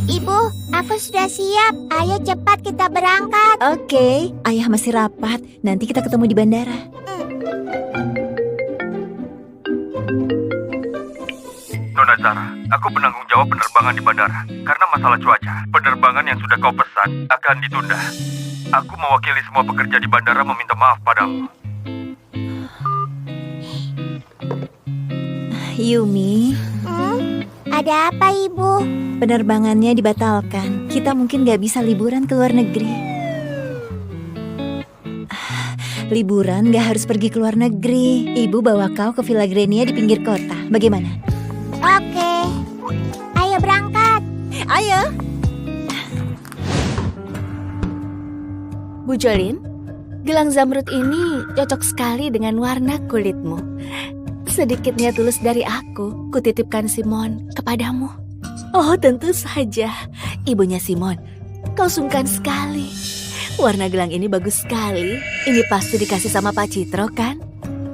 Ibu, aku sudah siap. Ayo cepat kita berangkat. Oke, ayah masih rapat. Nanti kita ketemu di bandara. Nona Zara, aku penanggung jawab penerbangan di bandara. Karena masalah cuaca, penerbangan yang sudah kau pesan akan ditunda. Aku mewakili semua pekerja di bandara meminta maaf padamu. Yumi, Ada apa, Ibu? penerbangannya dibatalkan. Kita mungkin gak bisa liburan ke luar negeri. Liburan gak harus pergi ke luar negeri. Ibu bawa kau ke Villa Grenia di pinggir kota. Bagaimana? Oke. Ayo berangkat. Ayo. Bu Jolin, gelang zamrud ini cocok sekali dengan warna kulitmu. Sedikitnya tulus dari aku, kutitipkan Simon kepadamu. Oh, tentu saja. Ibunya Simon, kau sungkan sekali. Warna gelang ini bagus sekali. Ini pasti dikasih sama Pak Citro, kan?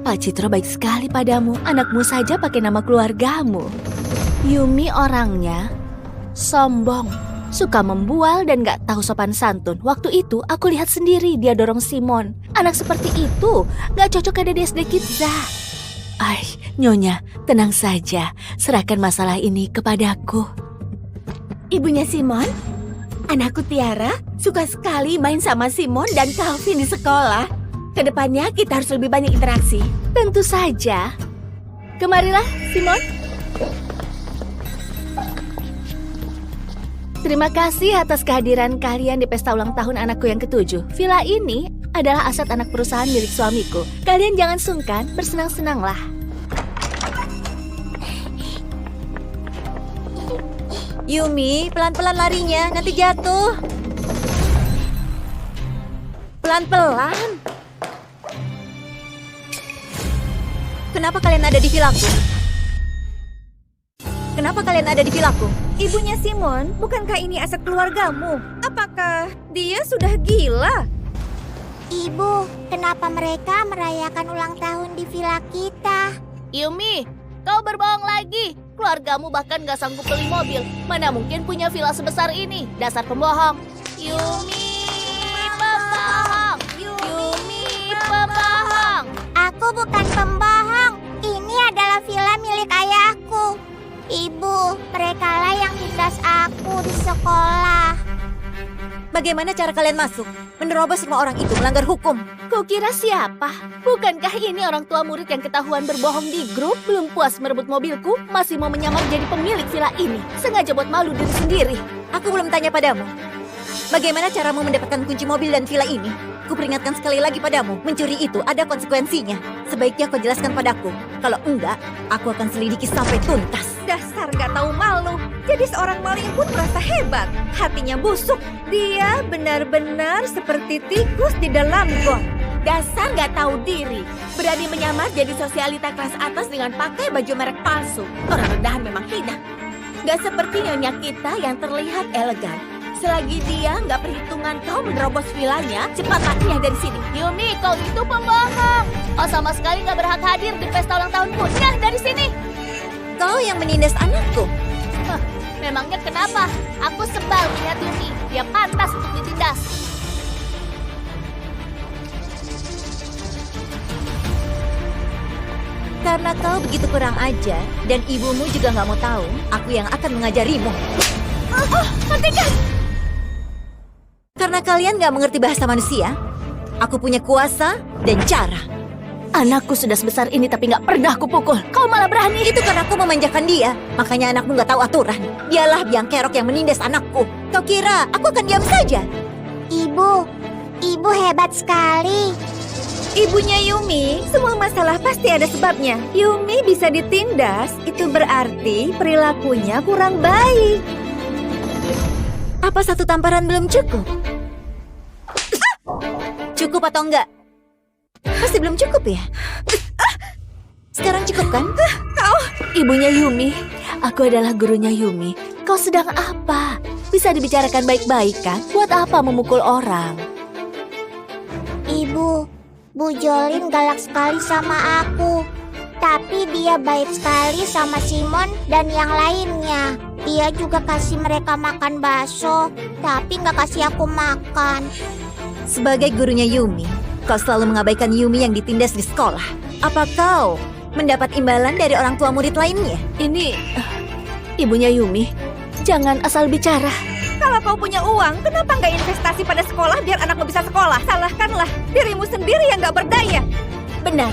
Pak Citro baik sekali padamu. Anakmu saja pakai nama keluargamu. Yumi orangnya sombong, suka membual dan gak tahu sopan santun. Waktu itu aku lihat sendiri dia dorong Simon. Anak seperti itu gak cocok ada di SD Kidza. Ay, Nyonya, tenang saja. Serahkan masalah ini kepadaku. Ibunya Simon, anakku Tiara suka sekali main sama Simon dan Calvin di sekolah. Kedepannya kita harus lebih banyak interaksi. Tentu saja. Kemarilah, Simon. Terima kasih atas kehadiran kalian di pesta ulang tahun anakku yang ke-7. Villa ini adalah aset anak perusahaan milik suamiku. Kalian jangan sungkan, bersenang-senanglah. Yumi, pelan-pelan larinya, nanti jatuh. Pelan-pelan. Kenapa kalian ada di villaku? Kenapa kalian ada di villaku? Ibunya Simon, bukankah ini aset keluargamu? Apakah dia sudah gila? Ibu, kenapa mereka merayakan ulang tahun di villa kita? Yumi, kau berbohong lagi. Keluargamu bahkan gak sanggup beli mobil. Mana mungkin punya villa sebesar ini? Dasar pembohong. Yumi, pembohong. Yumi, pembohong. Aku bukan pembohong. Ini adalah villa milik ayahku. Ibu, merekalah yang tindas aku di sekolah. Bagaimana cara kalian masuk? Menerobos rumah orang itu melanggar hukum. Kau kira siapa? Bukankah ini orang tua murid yang ketahuan berbohong di grup? Belum puas merebut mobilku, masih mau menyamar jadi pemilik villa ini. Sengaja buat malu diri sendiri. Aku belum tanya padamu. Bagaimana caramu mendapatkan kunci mobil dan villa ini? Kuperingatkan sekali lagi padamu, mencuri itu ada konsekuensinya. Sebaiknya kau jelaskan padaku. Kalau enggak, aku akan selidiki sampai tuntas. Dasar gak tahu malu. Jadi seorang maling pun merasa hebat. Hatinya busuk. Dia benar-benar seperti tikus di dalam got. Dasar gak tahu diri. Berani menyamar jadi sosialita kelas atas dengan pakai baju merek palsu. Orang rendahan memang hina. Gak seperti nyonya kita yang terlihat elegan. Selagi dia nggak perhitungan kau menerobos villanya, cepat larinya dari sini. Yumi, kau itu pembohong. Kau sama sekali nggak berhak hadir di pesta ulang tahunku. Nah, dari sini. Kau yang menindas anakku. Memangnya kenapa? Aku sebal melihat Yumi. Dia pantas untuk ditindas. Karena kau begitu kurang ajar dan ibumu juga nggak mau tahu, aku yang akan mengajarimu. Hentikan! Karena kalian nggak mengerti bahasa manusia, aku punya kuasa dan cara. Anakku sudah sebesar ini tapi nggak pernah aku pukul. Kau malah berani. Itu karena aku memanjakan dia. Makanya anakmu nggak tahu aturan. Dialah biang kerok yang menindas anakku. Kau kira aku akan diam saja? Ibu hebat sekali. Ibunya Yumi, semua masalah pasti ada sebabnya. Yumi bisa ditindas, itu berarti perilakunya kurang baik. Apa satu tamparan belum cukup? Cukup atau enggak? Masih belum cukup ya? Sekarang cukup kan? Ibunya Yumi, aku adalah gurunya Yumi. Kau sedang apa? Bisa dibicarakan baik-baik kan? Buat apa memukul orang? Ibu, Bu Jolin galak sekali sama aku. Tapi dia baik sekali sama Simon dan yang lainnya. Dia juga kasih mereka makan bakso, tapi nggak kasih aku makan. Sebagai gurunya Yumi, kau selalu mengabaikan Yumi yang ditindas di sekolah. Apa kau mendapat imbalan dari orang tua murid lainnya? Ini ibunya Yumi. Jangan asal bicara. Kalau kau punya uang, kenapa nggak investasi pada sekolah biar anakmu bisa sekolah? Salahkanlah dirimu sendiri yang nggak berdaya. Benar.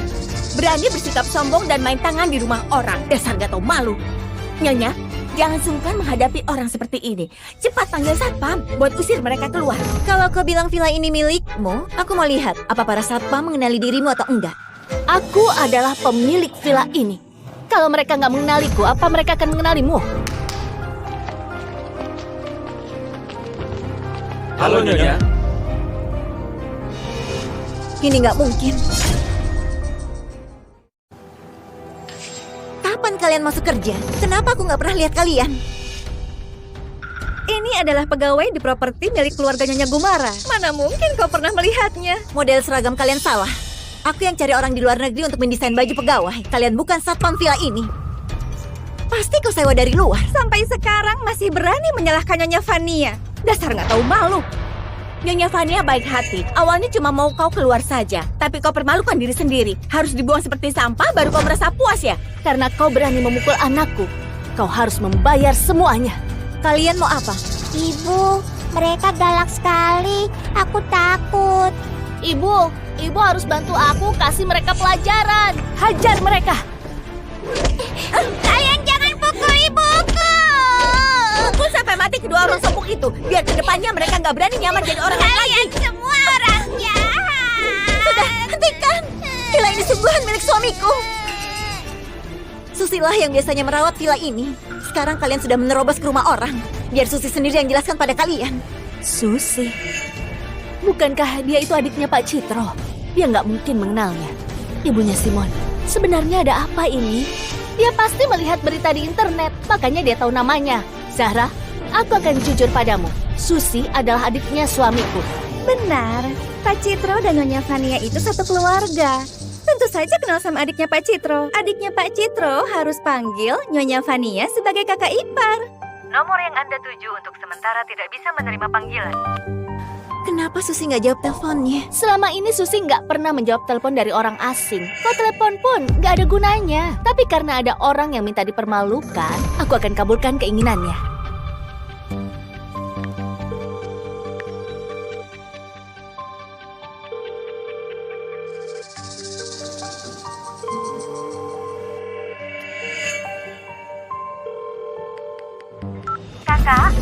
Berani bersikap sombong dan main tangan di rumah orang. Dasar gak tahu malu. Nyonya, jangan sungkan menghadapi orang seperti ini. Cepat panggil satpam buat usir mereka keluar. Kalau kau bilang villa ini milikmu, aku mau lihat apa para satpam mengenali dirimu atau enggak. Aku adalah pemilik villa ini. Kalau mereka nggak mengenaliku, apa mereka akan mengenalimu? Halo Nyonya. Ini nggak mungkin. Kapan kalian masuk kerja? Kenapa aku nggak pernah lihat kalian? Ini adalah pegawai di properti milik keluarga Nyonya Gumara. Mana mungkin kau pernah melihatnya? Model seragam kalian salah. Aku yang cari orang di luar negeri untuk mendesain baju pegawai. Kalian bukan satpam villa ini. Pasti kau sewa dari luar. Sampai sekarang masih berani menyalahkan Nyonya Vania. Dasar nggak tahu malu. Nyonya Vania baik hati. Awalnya cuma mau kau keluar saja. Tapi kau permalukan diri sendiri. Harus dibuang seperti sampah baru kau merasa puas ya? Karena kau berani memukul anakku. Kau harus membayar semuanya. Kalian mau apa? Ibu, mereka galak sekali. Aku takut. Ibu harus bantu aku kasih mereka pelajaran. Hajar mereka. Kalian jangan pukul ibuku. Pukul sampai mati kedua orang sombong itu. Biar kedepannya mereka nggak berani nyamar jadi orang lain lagi. Kalian semua orang jahat. Sudah, hentikan. Villa ini sungguhan milik suamiku. Susilah yang biasanya merawat villa ini. Sekarang kalian sudah menerobos ke rumah orang. Biar Susi sendiri yang jelaskan pada kalian. Susi? Bukankah dia itu adiknya Pak Citro? Dia nggak mungkin mengenalnya. Ibunya Simon. Sebenarnya ada apa ini? Dia pasti melihat berita di internet, makanya dia tahu namanya. Zahra, aku akan jujur padamu. Susi adalah adiknya suamiku. Benar, Pak Citro dan Nyonya Vania itu satu keluarga. Tentu saja kenal sama adiknya Pak Citro. Adiknya Pak Citro harus panggil Nyonya Vania sebagai kakak ipar. Nomor yang Anda tuju untuk sementara tidak bisa menerima panggilan. Kenapa Susi nggak jawab teleponnya? Selama ini Susi nggak pernah menjawab telepon dari orang asing. Kau telepon pun nggak ada gunanya. Tapi karena ada orang yang minta dipermalukan, aku akan kabulkan keinginannya. Kakak,